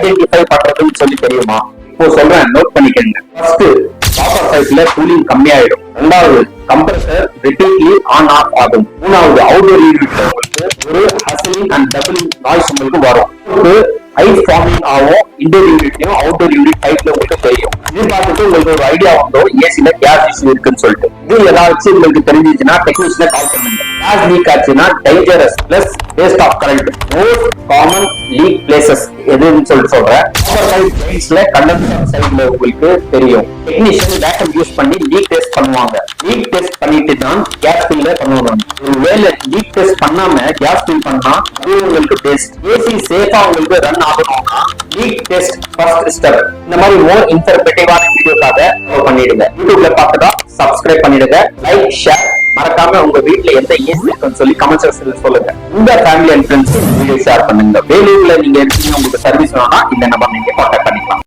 Identify பண்றதுன்னு சொல்லி தெரியுமா? இப்போ சொல்றேன், நோட் பண்ணிக்கங்க. ஃபர்ஸ்ட், காப்பர் பைப்ல கூலிங் கம்மியாயிடும். ரெண்டாவது, கம்ப்ரஸர் ரிப்பீட்லி ஆன் ஆஃப் ஆகும். மூணாவது, அவுட்டோர் யூனிட்ல உங்களுக்கு ஒரு ஹஸ்லிங் அண்ட் டபுளிங் நாய்ஸ் உங்களுக்கு வரும். ஐஸ் ஃபார்மிங் ஆகும் இன்டோர் யூனிட்லயும் அவுட்டோர் யூனிட் டைப்ல உங்களுக்கு தெரியும். இது பார்த்துட்டு உங்களுக்கு ஒரு ஐடியா வந்தோம் ஏசில கேஸ் இஷ்யூ இருக்குன்னு சொல்லிட்டு. இது ஏதாச்சும் உங்களுக்கு தெரிஞ்சிச்சுன்னா டெக்னீஷியனை கால் பண்ணுங்க. கேஸ் லீக் ஆச்சுன்னா dangerous plus waste of current most common leak places எதுன்னு சொல்லிட்டு சொல்றேன். கண்டென்சர் சைடுல உங்களுக்கு தெரியும். டெக்னீஷியன் வேக்கம் யூஸ் பண்ணி லீக் டெஸ்ட் பண்ணுவாங்க. லீக் டெஸ்ட் பண்ணிட்டு தான் கேஸ் ஃபில்ல பண்ணுவாங்க. ஒருவேளை லீக் டெஸ்ட் பண்ணாம கேஸ் ஃபில் பண்ணா அது உங்களுக்கு பெஸ்ட். ஏசி சேஃபா உங்களுக்கு ரன் ஆகணும்னா லீக் டெஸ்ட் ஃபர்ஸ்ட் ஸ்டெப். இந்த மாதிரி மோர் இன்ஃபர்மேட்டிவான வீடியோக்காக பண்ணிடுங்க. யூடியூப்ல பார்த்தா சப்ஸ்கிரைப் பண்ணிடுங்க. லைக், ஷேர், மறக்காம உங்க வீட்ல எந்த ஏசி இருக்குன்னு சொல்லி கமெண்ட் செக்ஷன்ல சொல்லுங்க. உங்க family and friends video share பண்ணுங்க. வேலூர்ல நீங்க இருக்கீங்க, உங்களுக்கு சர்வீஸ் வேணும்னா இந்த நம்பர் நீங்க கான்டாக்ட்